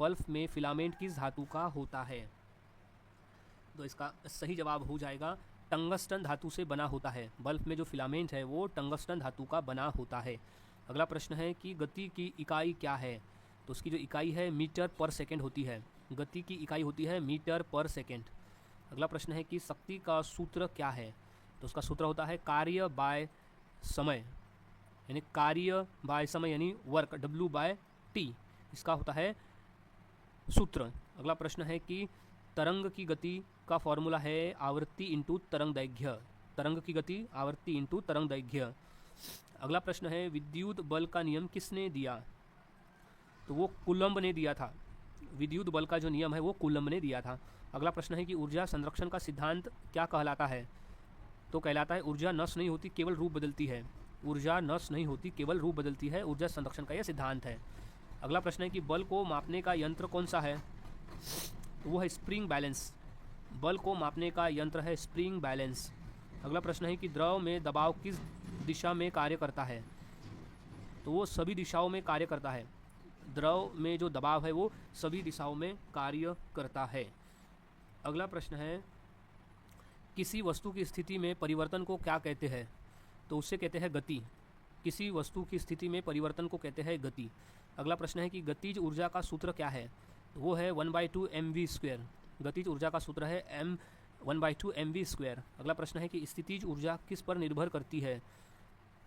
Bulb में filament किस धातु का होता है? तो इसका सही जवाब हो जाएगा टंगस्टन धातु से बना होता है। बल्ब में जो फिलामेंट है वो टंगस्टन धातु का बना होता है। अगला प्रश्न है कि गति की इकाई क्या है? तो उसकी जो इकाई है मीटर पर सेकेंड होती है। गति की इकाई होती है मीटर पर सेकेंड। अगला प्रश्न है कि शक्ति का सूत्र क्या है? तो उसका सूत्र होता है कार्य बाय समय, यानी कार्य बाय समय यानी वर्क, W/T इसका होता है सूत्र। अगला प्रश्न है कि तरंग की गति का फॉर्मूला है आवृत्ति इंटू तरंग दैर्घ्य। तरंग की गति आवृत्ति इंटू तरंग दैर्घ्य। अगला प्रश्न है विद्युत बल का नियम किसने दिया? तो वो कूलम्ब ने दिया था। विद्युत बल का जो नियम है वो कूलम्ब ने दिया था। अगला प्रश्न है कि ऊर्जा संरक्षण का सिद्धांत क्या कहलाता है? तो कहलाता है ऊर्जा नष्ट नहीं होती केवल रूप बदलती है। ऊर्जा नष्ट नहीं होती केवल रूप बदलती है, ऊर्जा संरक्षण का यह सिद्धांत है। अगला प्रश्न है कि बल को मापने का यंत्र कौन सा है? तो वो है स्प्रिंग बैलेंस। बल को मापने का यंत्र है स्प्रिंग बैलेंस। अगला प्रश्न है कि द्रव में दबाव किस दिशा में कार्य करता है? तो वो सभी दिशाओं में कार्य करता है। द्रव में जो दबाव है वो सभी दिशाओं में कार्य करता है। अगला प्रश्न है किसी वस्तु की स्थिति में परिवर्तन को क्या कहते हैं? तो उससे कहते हैं गति। किसी वस्तु की स्थिति में परिवर्तन को कहते हैं गति। अगला प्रश्न है कि गतिज ऊर्जा का सूत्र क्या है? तो वो है 1/2 mv²। गतिज ऊर्जा का सूत्र है 1/2 mv²। अगला प्रश्न है कि स्थितिज ऊर्जा किस पर निर्भर करती है?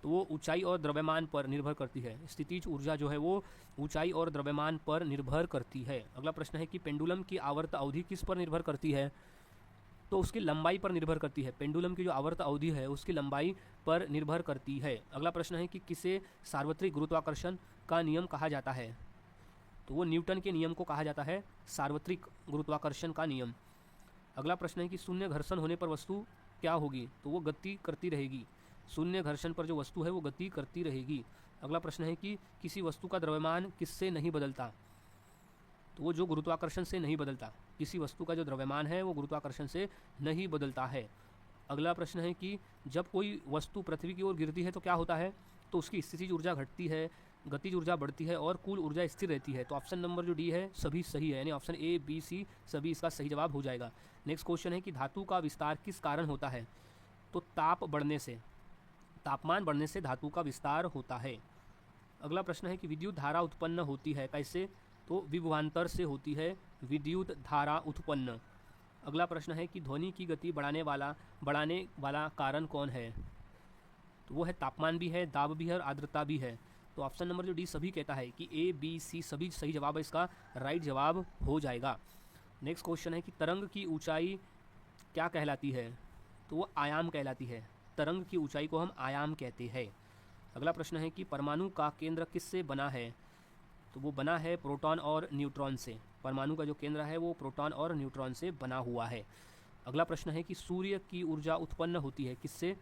तो वो ऊंचाई और द्रव्यमान पर निर्भर करती है। स्थितिज ऊर्जा जो है वो ऊंचाई और द्रव्यमान पर निर्भर करती है। अगला प्रश्न है कि पेंडुलम की आवर्त अवधि किस पर निर्भर करती है? तो उसकी लंबाई पर निर्भर करती है। पेंडुलम की जो आवर्त अवधि है उसकी लंबाई पर निर्भर करती है। अगला प्रश्न है कि किसे सार्वत्रिक गुरुत्वाकर्षण का नियम कहा जाता है? तो वो न्यूटन के नियम को कहा जाता है सार्वत्रिक गुरुत्वाकर्षण का नियम। अगला प्रश्न है कि शून्य घर्षण होने पर वस्तु क्या होगी? तो वो गति करती रहेगी। शून्य घर्षण पर जो वस्तु है वो गति करती रहेगी। अगला प्रश्न है कि किसी वस्तु का द्रव्यमान किससे नहीं बदलता? तो वो जो गुरुत्वाकर्षण से नहीं बदलता। किसी वस्तु का जो द्रव्यमान है वो गुरुत्वाकर्षण से नहीं बदलता है। अगला प्रश्न है कि जब कोई वस्तु पृथ्वी की ओर गिरती है तो क्या होता है? तो उसकी स्थितिज ऊर्जा घटती है, गतिज ऊर्जा बढ़ती है और कुल ऊर्जा स्थिर रहती है। तो ऑप्शन नंबर जो डी है सभी सही है, यानी ऑप्शन ए बी सी सभी इसका सही जवाब हो जाएगा। नेक्स्ट क्वेश्चन है कि धातु का विस्तार किस कारण होता है? तो ताप बढ़ने से, तापमान बढ़ने से धातु का विस्तार होता है। अगला प्रश्न है कि विद्युत धारा उत्पन्न होती है कैसे? तो विभवांतर से होती है विद्युत धारा उत्पन्न। अगला प्रश्न है कि ध्वनि की गति बढ़ाने वाला कारण कौन है? तो वो है तापमान भी है, दाब भी है और आर्द्रता भी है। तो ऑप्शन नंबर जो डी सभी कहता है कि ए बी सी सभी सही जवाब है, इसका राइट जवाब हो जाएगा। नेक्स्ट क्वेश्चन है कि तरंग की ऊंचाई क्या कहलाती है? तो वो आयाम कहलाती है। तरंग की ऊंचाई को हम आयाम कहते हैं। अगला प्रश्न है कि परमाणु का केंद्र किससे बना है? तो वो बना है प्रोटॉन और न्यूट्रॉन से। परमाणु का जो केंद्र है वो प्रोटॉन और न्यूट्रॉन से बना हुआ है। अगला प्रश्न है कि सूर्य की ऊर्जा उत्पन्न होती है किससे?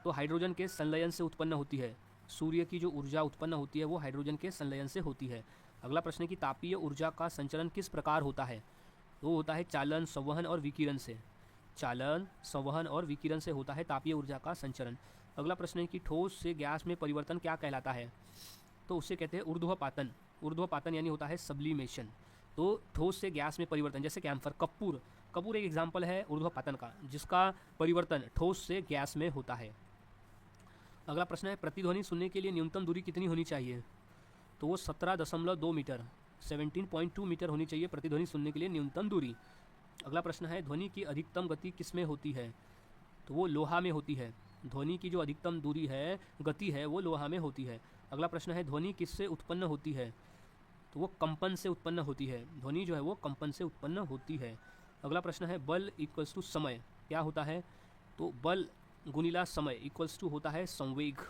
तो हाइड्रोजन के संलयन से उत्पन्न होती है। सूर्य की जो ऊर्जा उत्पन्न होती है वो हाइड्रोजन के संलयन से होती है। अगला प्रश्न है कि तापीय ऊर्जा का संचरण किस प्रकार होता है? तो होता है चालन, संवहन और विकिरण से। चालन, संवहन और विकिरण से होता है तापीय ऊर्जा का संचरण। अगला प्रश्न है कि ठोस से गैस में परिवर्तन क्या कहलाता है? तो उसे कहते हैं ऊर्ध्वपातन। ऊर्ध्वपातन यानी होता है सब्लिमेशन। तो ठोस से गैस में परिवर्तन, जैसे कैम्फर, कपूर एक एग्जाम्पल है ऊर्ध्वपातन का, जिसका परिवर्तन ठोस से गैस में होता है। अगला प्रश्न है प्रतिध्वनि सुनने के लिए न्यूनतम दूरी कितनी होनी चाहिए? तो वो 17.2 मीटर, 17.2 मीटर होनी चाहिए प्रतिध्वनि सुनने के लिए न्यूनतम दूरी। अगला प्रश्न है ध्वनि की अधिकतम गति किस में होती है? तो वो लोहा में होती है। ध्वनि की जो अधिकतम दूरी है, गति है, वो लोहा में होती है। अगला प्रश्न है ध्वनि किससे उत्पन्न होती है? तो वो कंपन से उत्पन्न होती है। ध्वनि जो है वो कंपन से उत्पन्न होती है। अगला प्रश्न है बल इक्वल्स टू समय क्या होता है? तो बल गुणिला समय इक्वल्स टू होता है संवेग।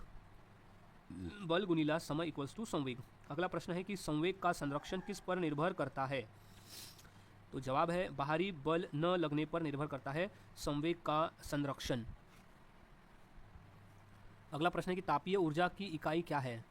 बल गुणिला समय इक्वल्स टू संवेग। अगला प्रश्न है कि संवेग का संरक्षण किस पर निर्भर करता है? तो जवाब है बाहरी बल न लगने पर निर्भर करता है संवेग का संरक्षण। अगला प्रश्न है कि तापीय ऊर्जा की इकाई क्या है?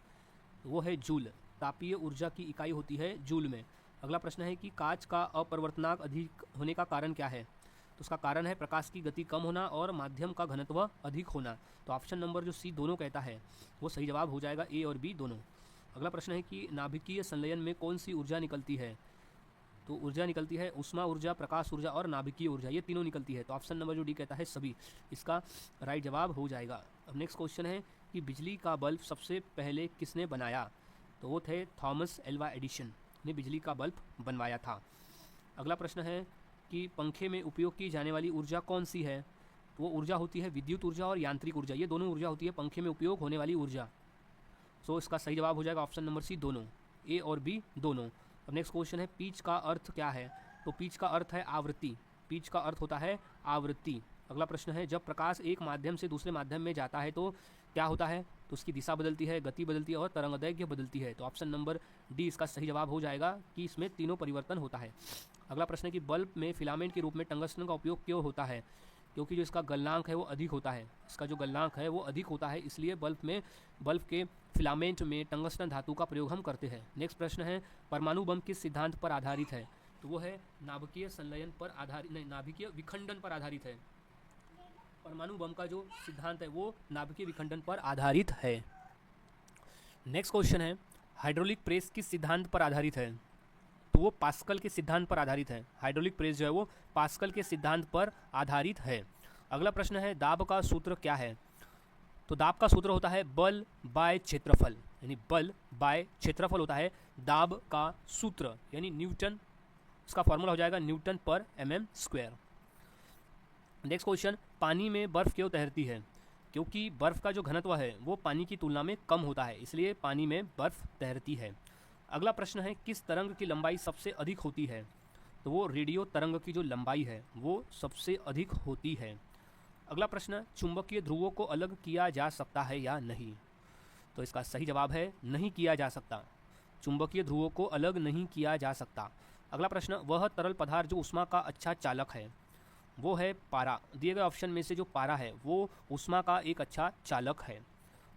वो है जूल। तापीय ऊर्जा की इकाई होती है जूल में। अगला प्रश्न है कि कांच का अपरिवर्तनांक अधिक होने का कारण क्या है? तो उसका कारण है प्रकाश की गति कम होना और माध्यम का घनत्व अधिक होना। तो ऑप्शन नंबर जो सी दोनों कहता है वो सही जवाब हो जाएगा, ए और बी दोनों। अगला प्रश्न है कि नाभिकीय संलयन में कौन सी ऊर्जा निकलती है? तो ऊर्जा निकलती है उष्मा ऊर्जा, प्रकाश ऊर्जा और नाभिकीय ऊर्जा, ये तीनों निकलती है। तो ऑप्शन नंबर जो डी कहता है सभी, इसका राइट जवाब हो जाएगा। अब नेक्स्ट क्वेश्चन है कि बिजली का बल्ब सबसे पहले किसने बनाया? तो वो थे थॉमस एल्वा एडिसन ने बिजली का बल्ब बनवाया था। अगला प्रश्न है कि पंखे में उपयोग की जाने वाली ऊर्जा कौन सी है? तो वो ऊर्जा होती है विद्युत ऊर्जा और यांत्रिक ऊर्जा, ये दोनों ऊर्जा होती है पंखे में उपयोग होने वाली ऊर्जा। सो इसका सही जवाब हो जाएगा ऑप्शन नंबर सी, दोनों, ए और बी दोनों। अब नेक्स्ट क्वेश्चन है पिच का अर्थ क्या है? तो पिच का अर्थ है आवृत्ति, पिच का अर्थ होता है आवृत्ति। अगला प्रश्न है जब प्रकाश एक माध्यम से दूसरे माध्यम में जाता है तो क्या होता है? तो उसकी दिशा बदलती है, गति बदलती है और तरंगदैर्घ्य बदलती है। तो ऑप्शन नंबर डी इसका सही जवाब हो जाएगा कि इसमें तीनों परिवर्तन होता है। अगला प्रश्न है कि बल्ब में फिलामेंट के रूप में टंगस्टन का उपयोग क्यों होता है? क्योंकि जो इसका गलनांक है वो अधिक होता है, इसका जो गलनांक है वो अधिक होता है, इसलिए बल्ब के फिलामेंट में टंगस्टन धातु का प्रयोग हम करते हैं। नेक्स्ट प्रश्न है परमाणु बम किस सिद्धांत पर आधारित है? तो वो है नाभिकीय संलयन पर आधारित, नहीं, नाभिकीय विखंडन पर आधारित है। परमाणु बम का जो सिद्धांत है वो नाभिकीय विखंडन पर आधारित है। नेक्स्ट क्वेश्चन है हाइड्रोलिक प्रेस किस सिद्धांत पर आधारित है? तो वो पास्कल के सिद्धांत पर आधारित है। हाइड्रोलिक प्रेस जो है वो पास्कल के सिद्धांत पर आधारित है। अगला प्रश्न है दाब का सूत्र क्या है? तो दाब का सूत्र होता है बल बाय क्षेत्रफल, यानी बल बाय क्षेत्रफल होता है दाब का सूत्र, यानी न्यूटन, इसका फॉर्मूला हो जाएगा न्यूटन पर mm²। नेक्स्ट क्वेश्चन पानी में बर्फ क्यों तैरती है? क्योंकि बर्फ का जो घनत्व है वो पानी की तुलना में कम होता है, इसलिए पानी में बर्फ तैरती है। अगला प्रश्न है किस तरंग की लंबाई सबसे अधिक होती है? तो वो रेडियो तरंग की जो लंबाई है वो सबसे अधिक होती है। अगला प्रश्न चुंबकीय ध्रुवों को अलग किया जा सकता है या नहीं? तो इसका सही जवाब है नहीं किया जा सकता, चुंबकीय ध्रुवों को अलग नहीं किया जा सकता। अगला प्रश्न वह तरल पदार्थ जो ऊष्मा का अच्छा चालक है? वो है पारा, दिए गए ऑप्शन में से जो पारा है वो ऊष्मा का एक अच्छा चालक है।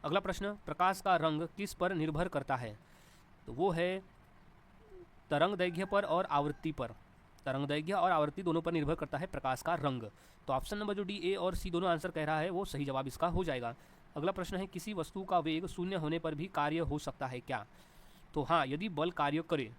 अगला प्रश्न प्रकाश का रंग किस पर निर्भर करता है? तो वो है तरंगदैर्घ्य पर और आवृत्ति पर, तरंगदैर्घ्य और आवृत्ति दोनों पर निर्भर करता है प्रकाश का रंग। तो ऑप्शन नंबर जो डी, ए और सी दोनों आंसर कह रहा है वो सही जवाब इसका हो जाएगा। अगला प्रश्न है किसी वस्तु का वेग शून्य होने पर भी कार्य हो सकता है क्या? तो हाँ, यदि बल कार्य करे